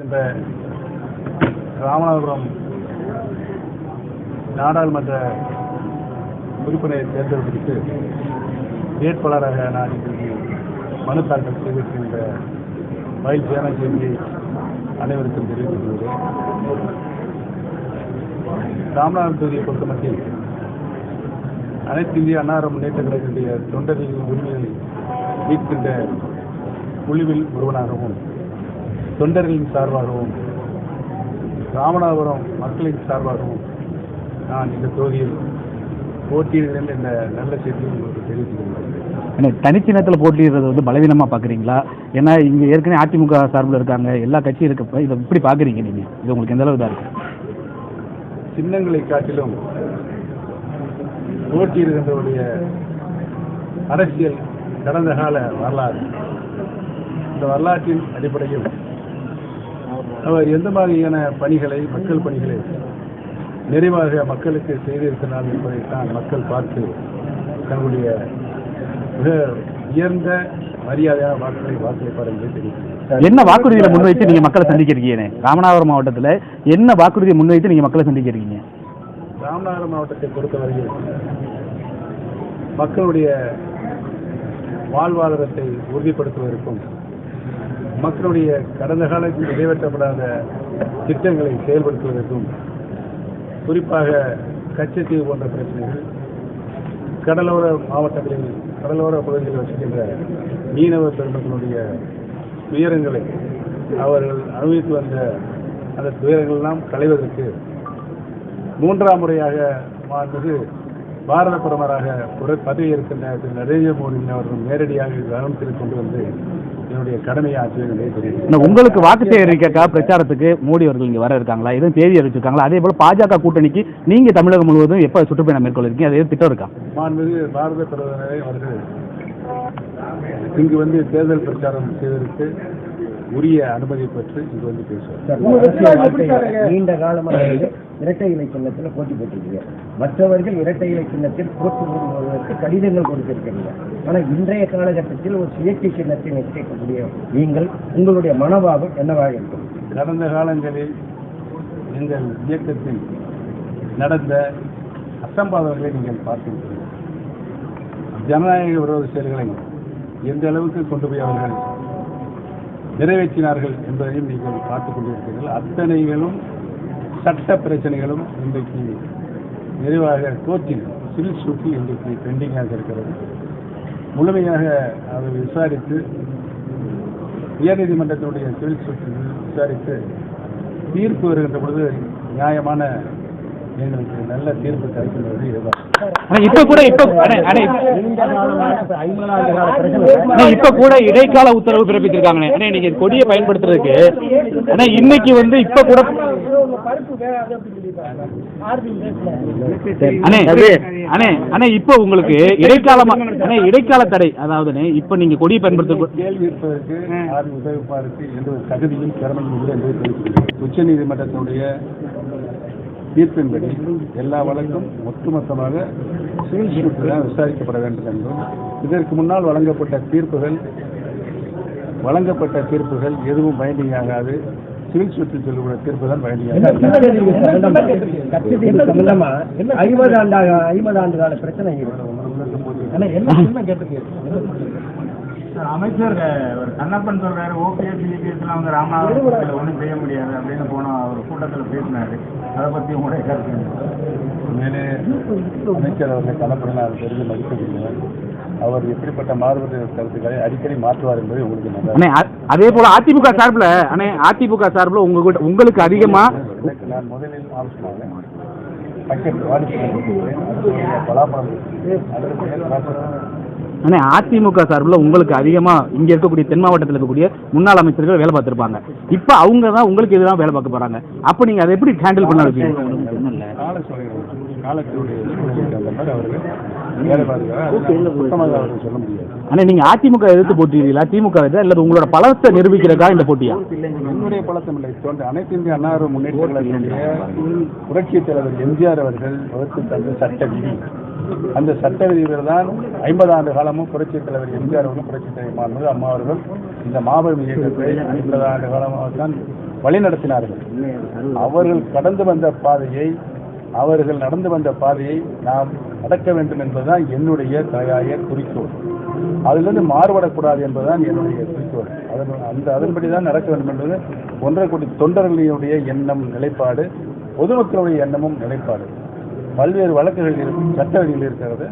இந்த ராமநாதபுரம் நாடாளுமன்ற உறுப்பினரை தேர்ந்தெடுப்பதற்கு வேட்பாளராக நான் இன்றைக்கு மனு தாக்கல் செய்திருக்கின்ற மயில் சேனஞ்செய்தியை அனைவருக்கும் தெரிவித்துக் கொள்கிறேன். ராமநாதபுரம் தொகுதியை பொறுத்தமட்டில் அனைத்து இந்திய அண்ணா முன்னேற்ற கழகத்தினுடைய தொண்டர்களின் உரிமையை மீட்கின்ற குழுவில் ஒருவனாகவும் தொண்டர்களின் சார்பாகவும் ராமநாதபுரம் மக்களின் சார்பாகவும் நான் இந்த தொகுதியில் போட்டியிடுகிறேன் என்ற நல்ல செய்தியை உங்களுக்கு தெரிவித்துக் கொள்கிறேன். தனிச்சின்னத்தில் போட்டியிடுறது வந்து பலவீனமாக பார்க்குறீங்களா? ஏன்னா இங்கே ஏற்கனவே அதிமுக சார்பில் இருக்காங்க, எல்லா கட்சியும் இருக்கப்ப இதை இப்படி பார்க்குறீங்க நீங்கள்? இது உங்களுக்கு எந்த அளவு இதாக இருக்கு? சின்னங்களை காட்டிலும் போட்டியிடுகின்றவருடைய அரசியல் கடந்த கால வரலாறு, இந்த வரலாற்றின் அடிப்படையில் அவர் எந்த மாதிரியான பணிகளை, மக்கள் பணிகளை நிறைவாக மக்களுக்கு செய்திருக்கிறார் என்பதைத்தான் மக்கள் பார்த்து தங்களுடைய மிக உயர்ந்த மரியாதையான வாக்குகளை வாக்களிப்பார் என்று தெரிவித்தார். என்ன வாக்குறுதிகளை முன்வைத்து நீங்க மக்களை சந்திக்கிறீங்க? ராமநாதபுரம் மாவட்டத்தில் என்ன வாக்குறுதியை முன்வைத்து நீங்க மக்களை சந்திக்கிறீங்க? ராமநாதபுரம் மாவட்டத்தை பொறுத்தவரையில் மக்களுடைய வாழ்வாதாரத்தை உறுதிப்படுத்துவதற்கும் மக்களுடைய கடந்த காலத்தில் நிறைவேற்றப்படாத திட்டங்களை செயல்படுத்துவதற்கும், குறிப்பாக கச்சத்தீவு போன்ற பிரச்சனைகள், கடலோர மாவட்டங்களில் கடலோர பகுதிகளில் வசிக்கின்ற மீனவ பெருமக்களுடைய துயரங்களை அவர்கள் அனுபவித்து வந்த அந்த துயரங்களெல்லாம் களைவதற்கு மூன்றாம் முறையாக மாண்புமிகு பாரத பிரதமராக பதவி இருக்கின்ற திரு நரேந்திர மோடி அவர்கள் நேரடியாக கவனத்தில் கொண்டு வந்து என்னுடைய கடமையை ஆற்றுவதை தெரியும். உங்களுக்கு வாக்கு சேகரிக்க பிரச்சாரத்துக்கு மோடி அவர்கள் இங்கே வர இருக்காங்களா? எதுவும் தேதி அறிவிச்சிருக்காங்களா? அதே போல பாஜக கூட்டணிக்கு நீங்க தமிழகம் முழுவதும் எப்ப சுற்றுப்பயணம் மேற்கொள்ள இருக்கீங்க? அதே திட்டம் இருக்கா? மாண்புமிகு பாரத பிரதமரை அவர்கள் இங்கு வந்து தேர்தல் பிரச்சாரம் செய்வதற்கு உரிய அனுமதி பெற்று இங்கு வந்து பேசுவார். நீண்ட காலமாக இரட்டை இலை சின்னத்தில் போட்டி போட்டிருக்கீங்க. மற்றவர்கள் இரட்டை இலை சின்னத்தில் போட்டி போடுவதற்கு கடிதங்கள் கொடுத்திருக்கிறீங்க. ஆனால் இன்றைய காலகட்டத்தில் ஒரு சுயேட்சை சின்னத்தை நிச்சயிக்கக்கூடிய நீங்கள் உங்களுடைய மனோபாவம் என்னவாக இருக்கும்? கடந்த காலங்களில் எங்கள் இயக்கத்தில் நடந்த அசம்பாதங்களை நீங்கள் பார்த்திருக்கிறீர்கள். ஜனநாயக விரோத செயல்களை எந்த அளவுக்கு கொண்டு போய் அவர்கள் நிறைவேற்றினார்கள் என்பதையும் நீங்கள் பார்த்துக் கொண்டிருக்கிறீர்கள். அத்தனைகளும் சட்ட பிரச்சனைகளும் இன்றைக்கு நிறைவாக கோர்ட்டில் சிவில் சூட்டில் இன்றைக்கு பெண்டிங்காக இருக்கிறது. முழுமையாக அதை விசாரித்து உயர்நீதிமன்றத்தினுடைய சிவில் சூட்டில் விசாரித்து தீர்ப்பு வருகின்ற பொழுது நியாயமான எங்களுக்கு நல்ல தீர்ப்பு கிடைக்கின்றது. இப்ப கூட இடைக்கால உத்தரவு பிறப்பித்திருக்காங்க. நீங்க கொடியை பயன்படுத்துறதுக்கு இன்னைக்கு வந்து இப்ப கூட இப்ப உங்களுக்கு இடைக்கால தடை, அதாவது இப்ப நீங்க கொடியை பயன்படுத்த கேள்வி இருப்பதற்கு உதவிப்பாருக்கு எந்த ஒரு தகுதியும் திறமையும் இல்லை என்று தெரிவிக்கிறேன். உச்ச நீதிமன்றத்தினுடைய தீர்ப்பின்படி எல்லா வழக்கும் ஒட்டுமொத்தமாக சிவில் சூட்டில் விசாரிக்கப்பட வேண்டும் என்றும், இதற்கு முன்னால் வழங்கப்பட்ட தீர்ப்புகள் எதுவும் பைண்டிங் ஆகாது. சிவில் சூட்டில் சொல்லக்கூடிய தீர்ப்பு தான் பைண்டிங் ஆகாது. 50 ஆண்டு கால பிரச்சனை அமைச்சர் கண்ணப்பன் சொல்றாரு, ஓபிஎஸ் இபிஎஸ்லாம் வந்து ராமநாதபுரத்தில் ஒன்றும் செய்ய முடியாது அப்படின்னு போன ஒரு கூட்டத்தில் பேசினாரு. அதை பற்றி உங்களுடைய கருத்து? மேலே அமைச்சர் அவர்கள் கண்ணப்பன் தெரிந்து மதிக்கவில்லை. அவர் எப்படிப்பட்ட மாறுபட்ட கருத்துக்களை அடிக்கடி மாற்றுவார் என்பதை உங்களுக்கு நல்லா. அதே போல அதிமுக சார்பில் உங்களுக்கு அதிகமா நான் முதலில் ஆலோசனை பக்கெட் பலாப்பழம் அதிமுக சார்பில் உங்களுக்கு அதிகமா இங்க இருக்கக்கூடிய தென் மாவட்டத்தில் இருக்கக்கூடிய முன்னாள் அமைச்சர்கள் வேலை பார்த்திருப்பாங்க. இப்ப அவங்க தான் உங்களுக்கு எதிராக வேலை பார்க்க போறாங்க. அப்ப நீங்க அதை எப்படி ஹேண்டில் பண்ண வைப்பீங்க? ஆனா நீங்க அதிமுக எதிர்த்து போட்டிருக்கீங்களா? திமுக அல்லது உங்களோட பலத்தை நிரூபிக்கிறதா இந்த போட்டியா? என்னுடைய பலத்தம் இல்லை. அனைத்து இந்திய அண்ணா முன்னேற்ற கழகத்தினுடைய புரட்சித் தலைவர் எம்ஜிஆர் அவர்கள் வகுத்து தந்த சட்ட விதி, அந்த சட்ட விதிகள் தான் 50 ஆண்டு காலமும் புரட்சித் தலைவர் எம்ஜிஆர் அவர்களும் புரட்சித் தலைவர் அம்மா அவர்கள் இந்த மாபெரும் இயக்கத்தை 50 ஆண்டு காலமாக தான் வழிநடத்தினார்கள். அவர்கள் கடந்து வந்த பாதையை, அவர்கள் நடந்து வந்த பாதையை நாம் நடக்க வேண்டும் என்பதுதான் என்னுடைய தலையாய குறிக்கோள். அதிலிருந்து மாறுபடக்கூடாது என்பதுதான் என்னுடைய குறிக்கோள். அதன்படி தான் நடக்க வேண்டும் என்பது 1.5 கோடி தொண்டர்களுடைய எண்ணம், நிலைப்பாடு, பொதுமக்களுடைய எண்ணமும் நிலைப்பாடு. பல்வேறு வழக்குகள் இருக்கும், சட்ட விதிகள் இருக்கிறது.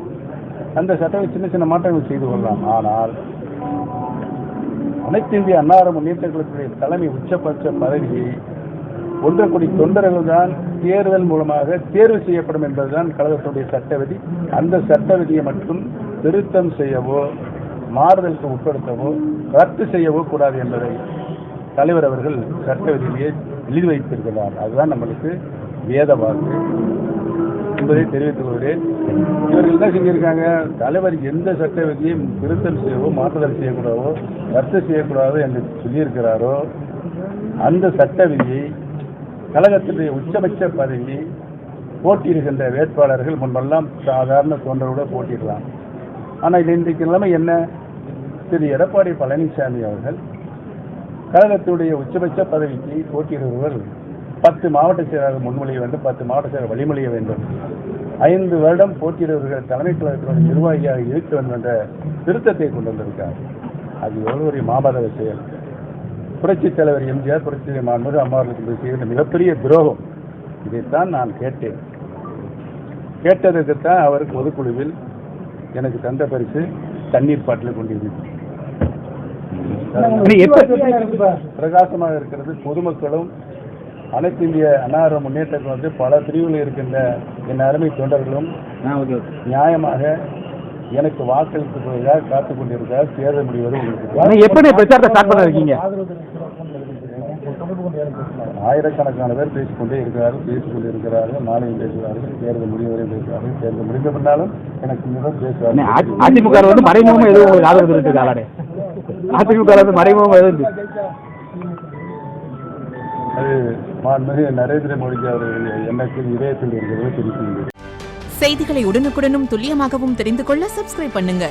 அந்த சட்டங்கள் சின்ன சின்ன மாற்றங்கள் செய்து கொள்ளலாம். ஆனால் அனைத்து இந்திய அண்ணா முன்னேற்ற கழகத்துடைய தலைமை உச்சபட்ச பதவியை 1.5 கோடி தொண்டர்கள் தான் தேர்தல் மூலமாக தேர்வு செய்யப்படும் என்பதுதான் கழகத்துடைய சட்ட விதி. அந்த சட்ட விதியை மட்டும் திருத்தம் செய்யவோ, மாறுதலுக்கு உட்படுத்தவோ, ரத்து செய்யவோ கூடாது என்பதை தலைவர் அவர்கள் சட்ட விதியிலேயே எழுதி வைத்திருக்கிறார். அதுதான் நம்மளுக்கு வேத வாக்கு என்பதை தெரிவித்துக் கொள்கிறேன். இவர்கள் என்ன செஞ்சிருக்காங்க, தலைவர் எந்த சட்ட விதியையும் திருத்தம் செய்யவோ, மாற்றுதல் செய்யக்கூடாதோ, ரத்து செய்யக்கூடாதோ என்று சொல்லியிருக்கிறாரோ அந்த சட்ட விதியை கழகத்தினுடைய உச்சபட்ச பதவி போட்டியிடுகின்ற வேட்பாளர்கள் முன்பெல்லாம் சாதாரண தொண்டரோட போட்டியிடலாம். ஆனால் இன்றைக்கு நிலைமை என்ன, திரு எடப்பாடி பழனிசாமி அவர்கள் கழகத்துடைய உச்சபட்ச பதவிக்கு போட்டியிடுபவர்கள் 10 மாவட்ட செயலாளர்கள் முன்மொழிய வேண்டும், 10 மாவட்ட செயலர் வழிமொழிய வேண்டும், 5 வருடம் போட்டியிடுபவர்கள் தலைமை கழகத்தினுடைய நிர்வாகியாக இருக்க வேண்டும் என்ற திருத்தத்தை கொண்டு வந்திருக்கார். அது எவ்வளவு ஒரு மாபத செயல். புரட்சித் தலைவர் எம்ஜிஆர், புரட்சி தலைவர் மாண்புமிகு அம்மாவர்களுக்கு செய்கிற மிகப்பெரிய துரோகம். இதைத்தான் நான் கேட்டேன். கேட்டதற்குத்தான் அவர் பொதுக்குழுவில் எனக்கு தந்த பரிசு தண்ணீர் பாட்டில் கொண்டிருந்தது. பிரகாசமாக இருக்கிறது. பொதுமக்களும் அனைத்து இந்திய அண்ணா முன்னேற்ற கழகத்தில் பல பிரிவுகளில் இருக்கின்ற என் அருமை தொண்டர்களும் நியாயமாக எனக்கு வாக்களிப்பதற்காக காத்துக் கொண்டிருக்கிறார். தேர்தல் முடிவது எப்படி பிரச்சாரத்தை ஸ்டார்ட் பண்ண இருக்கீங்க? ஆயிரக்கணக்கான பேர் பேசிக்கொண்டே இருக்கிறார்கள், நாளையும் பேசுகிறார்கள், தேர்தல் முடிவரை பேசுகிறார்கள். தேர்தல் முடிந்த பின்னாலும் எனக்கு மிகவும் பேசுவார்கள். அதிமுக வந்து மறைமுகமா எதுவும் உங்களுக்கு ஆதரவு இருக்கு? அதிமுக வந்து மறைமுகமா எதுவும் அது மாண்புமிகு நரேந்திர மோடிஜி அவர்கள் எண்ணத்தில் இதயத்தில் இருக்கிறது தெரிவிக்கின்றது. செய்திகளை உடனுக்குடனும் துல்லியமாகவும் தெரிந்து கொள்ள சப்ஸ்கிரைப் பண்ணுங்க.